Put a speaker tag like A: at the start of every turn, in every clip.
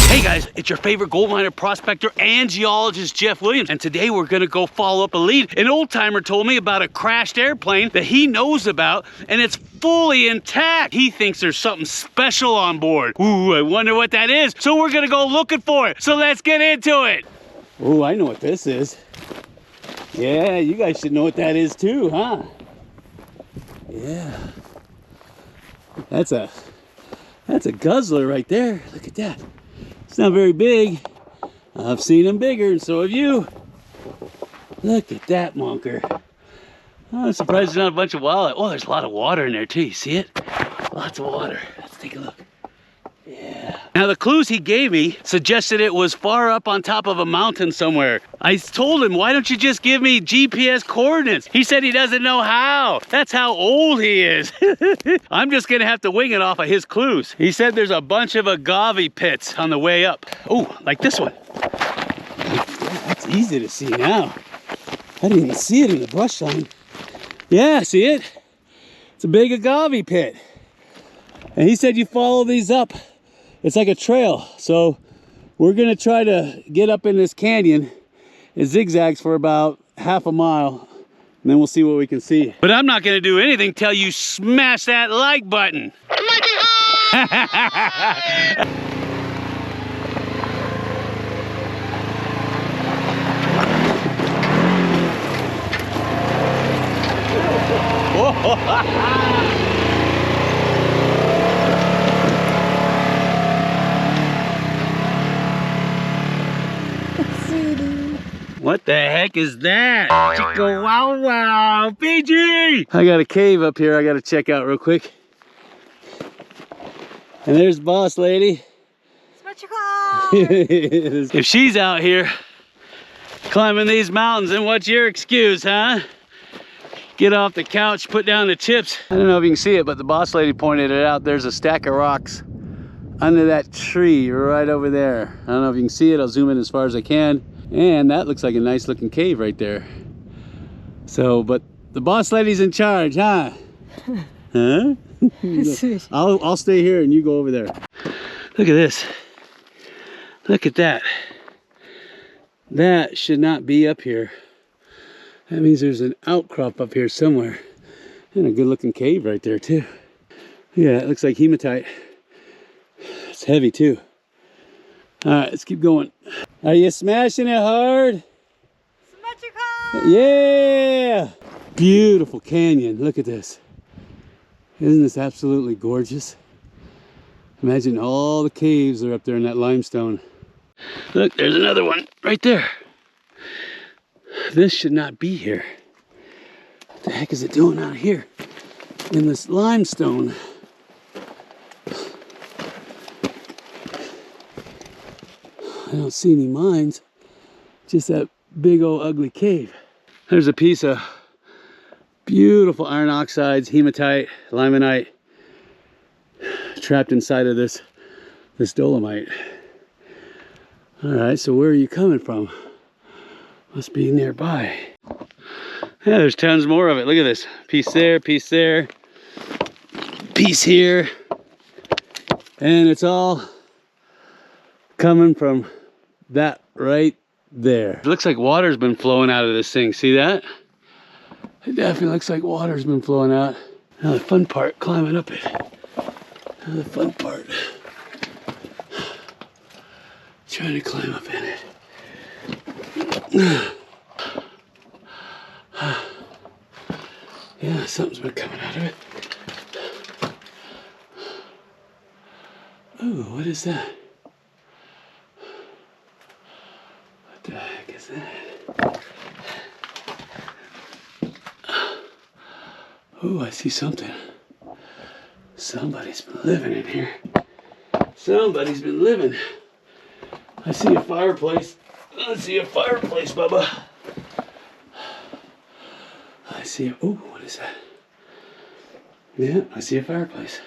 A: Hey guys, it's your favorite gold miner, prospector, and geologist, Jeff Williams. And today we're gonna go follow up a lead. An old timer told me about a crashed airplane that he knows about, and it's fully intact. He thinks there's something special on board. Ooh, I wonder what that is. So we're gonna go looking for it. So let's get into it. Ooh, I know what this is. Yeah, you guys should know what that is too, huh? Yeah. That's a guzzler right there. Look at that. It's not very big. I've seen them bigger, and so have you. Look at that monker. Oh, I'm surprised there's not a bunch of wildlife. Oh, there's a lot of water in there too. You see it? Lots of water. Let's take a look. Yeah. Now the clues he gave me suggested it was far up on top of a mountain somewhere. I told him, why don't you just give me GPS coordinates? He said he doesn't know how. That's how old he is. I'm just gonna have to wing it off of his clues. He said there's a bunch of agave pits on the way up. Oh, like this one. Yeah, that's easy to see now. I didn't even see it in the brush line. Yeah, see it? It's a big agave pit. And he said you follow these up. It's like a trail. So we're gonna try to get up in this canyon. It zigzags for about half a mile, and then we'll see what we can see. But I'm not gonna do anything till you smash that like button. What the heck is that? Chico wow wow, Fiji! I got a cave up here I gotta check out real quick. And there's Boss Lady. If she's out here climbing these mountains, then what's your excuse, huh? Get off the couch, put down the chips. I don't know if you can see it, but the Boss Lady pointed it out. There's a stack of rocks under that tree right over there. I don't know if you can see it. I'll zoom in as far as I can. And that looks like a nice looking cave right there. So, but the Boss Lady's in charge, huh? Huh? I'll stay here and you go over there. Look at this. Look at that. That should not be up here. That means there's an outcrop up here somewhere. And a good looking cave right there too. Yeah, it looks like hematite. It's heavy too. All right, let's keep going. Are you smashing it hard? Symmetrical! Yeah! Beautiful canyon. Look at this. Isn't this absolutely gorgeous? Imagine all the caves are up there in that limestone. Look, there's another one right there. This should not be here. What the heck is it doing out here in this limestone? I don't see any mines, just that big old ugly cave. There's a piece of beautiful iron oxides, hematite, limonite, trapped inside of this dolomite. All right, so where are you coming from? Must be nearby. Yeah, there's tons more of it. Look at this. Piece there, piece there, piece here. And it's all coming from that right there. It looks like water's been flowing out of this thing. See that? It definitely looks like water's been flowing out. Now the fun part, climbing up it. Now the fun part. Trying to climb up in it. Yeah, something's been coming out of it. Ooh, what is that? What the heck is that? Oh, I see something. Somebody's been living in here. Somebody's been living. I see a fireplace. I see a fireplace, Bubba. I see a, oh, what is that? Yeah, I see a fireplace.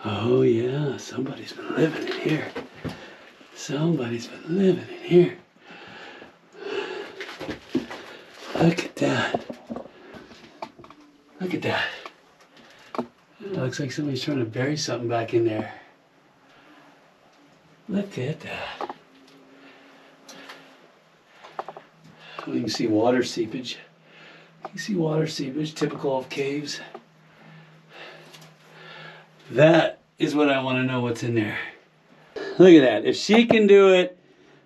A: Oh yeah, somebody's been living in here. Somebody's been living in here. Look at that. Look at that. It looks like somebody's trying to bury something back in there. Look at that. Oh, you can see water seepage. You can see water seepage, typical of caves. That is what I want to know what's in there. Look at that. If she can do it,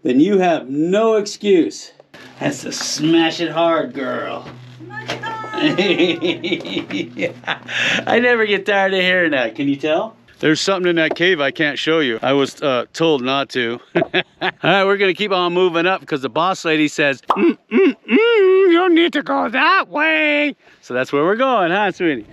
A: then you have no excuse. That's the smash it hard girl. I never get tired of hearing that. Can you tell? There's something in that cave I can't show you. I was told not to. All right, we're gonna keep on moving up because the boss lady says, you need to go that way. So that's where we're going, huh, sweetie?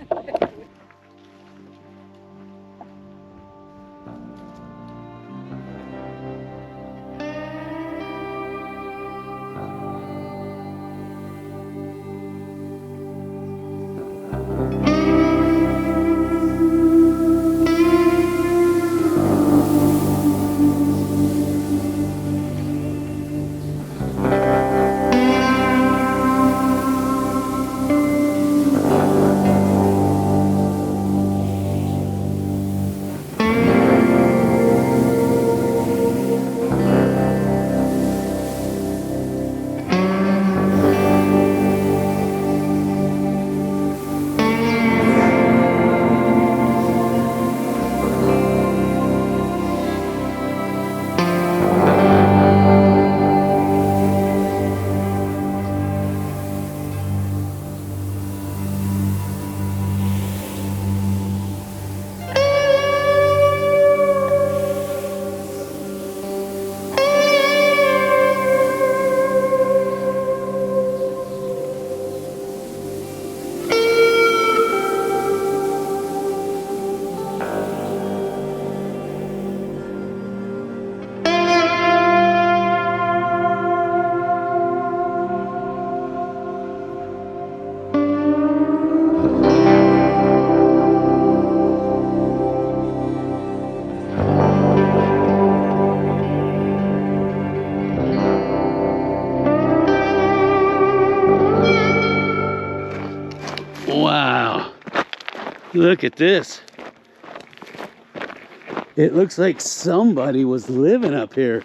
A: Wow, look at this. It looks like somebody was living up here.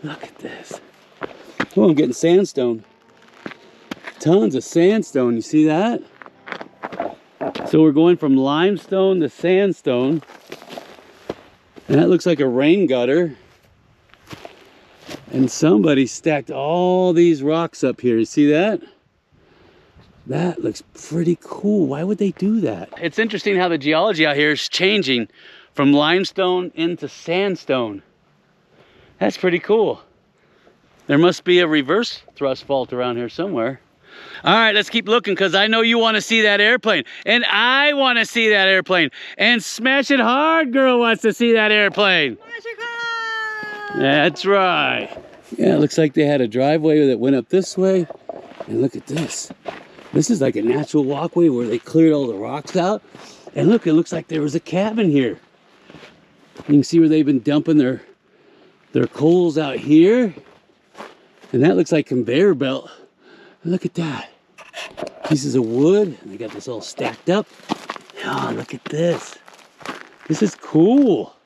A: Look at this. Oh, I'm getting sandstone. Tons of sandstone, you see that? So we're going from limestone to sandstone. And that looks like a rain gutter. And somebody stacked all these rocks up here, you see that? That looks pretty cool. Why would they do that? It's interesting how the geology out here is changing from limestone into sandstone. That's pretty cool. There must be a reverse thrust fault around here somewhere. All right, let's keep looking because I know you want to see that airplane. And I want to see that airplane. And Smash It Hard Girl wants to see that airplane. Smash it hard! That's right. Yeah, it looks like they had a driveway that went up this way. And look at this. This is like a natural walkway where they cleared all the rocks out. And look, it looks like there was a cabin here. You can see where they've been dumping their coals out here. And that looks like conveyor belt. Look at that. Pieces of wood. And they got this all stacked up. Oh, look at this. This is cool.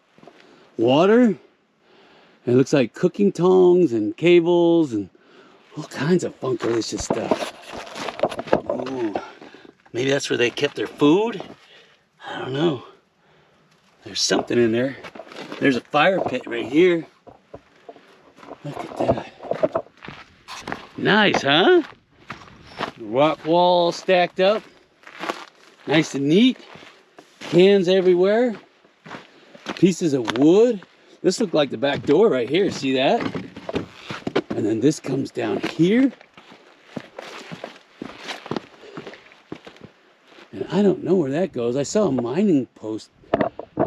A: Water. And it looks like cooking tongs and cables and all kinds of funkalicious stuff. Ooh, maybe that's where they kept their food. I don't know. There's something in there. There's a fire pit right here. Look at that. Nice, huh? Rock wall stacked up. Nice and neat. Cans everywhere. Pieces of wood. This looked like the back door right here. See that? And then this comes down here. And I don't know where that goes. I saw a mining post,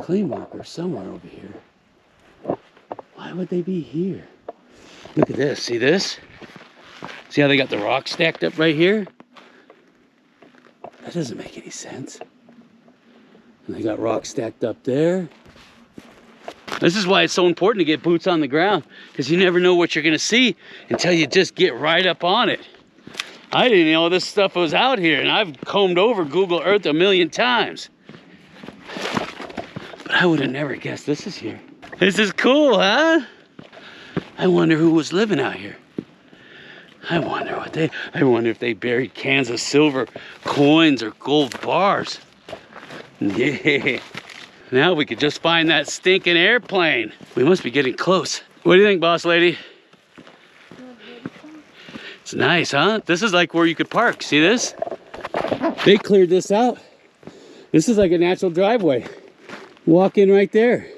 A: clay marker somewhere over here. Why would they be here? Look at this. See this? See how they got the rocks stacked up right here? That doesn't make any sense. And they got rocks stacked up there. This is why it's so important to get boots on the ground, because you never know what you're going to see until you just get right up on it. I didn't know this stuff was out here, and I've combed over Google Earth a million times. But I would have never guessed this is here. This is cool, huh? I wonder who was living out here. I wonder if they buried cans of silver coins or gold bars. Yeah. Now we could just find that stinking airplane. We must be getting close. What do you think, boss lady? It's nice, huh? This is like where you could park. See this? They cleared this out. This is like a natural driveway. Walk in right there.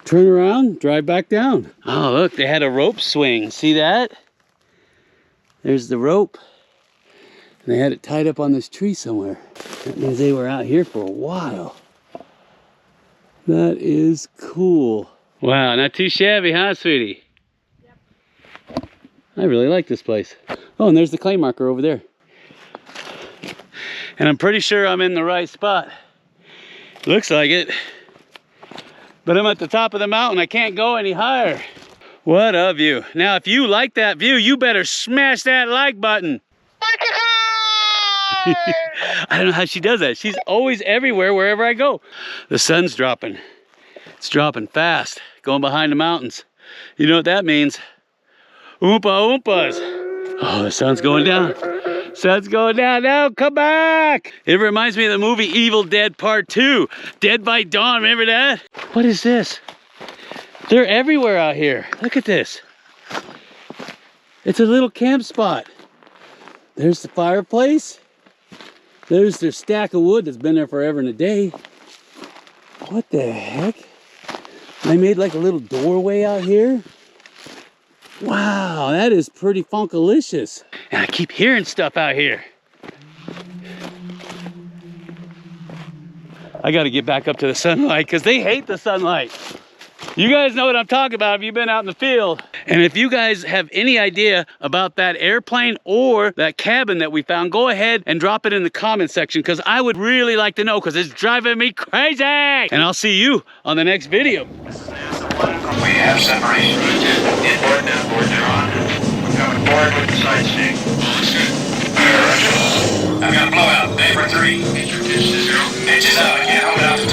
A: Turn around, drive back down. Oh, look, they had a rope swing. See that? There's the rope. And they had it tied up on this tree somewhere. That means they were out here for a while. That is cool. Wow, not too shabby, huh, sweetie? Yep. I really like this place. Oh, and there's the clay marker over there. And I'm pretty sure I'm in the right spot. Looks like it. But I'm at the top of the mountain. I can't go any higher. What a view. Now, if you like that view, you better smash that like button. I don't know how she does that. She's always everywhere, wherever I go. The sun's dropping. It's dropping fast, going behind the mountains. You know what that means? Oompa oompas. Oh, the sun's going down. Sun's going down now, come back. It reminds me of the movie Evil Dead Part 2. Dead by Dawn, remember that? What is this? They're everywhere out here. Look at this. It's a little camp spot. There's the fireplace. There's their stack of wood that's been there forever and a day. What the heck? They made like a little doorway out here. Wow, that is pretty funkalicious. And I keep hearing stuff out here. I gotta get back up to the sunlight because they hate the sunlight. You guys know what I'm talking about if you've been out in the field. And if you guys have any idea about that airplane or that cabin that we found, go ahead and drop it in the comment section because I would really like to know because it's driving me crazy. And I'll see you on the next video.
B: We have separation. Inboard and outboard on. We're coming forward with the sightseeing. Roger. I've got a blowout. Vapor 3. Inches out. I can't hold out.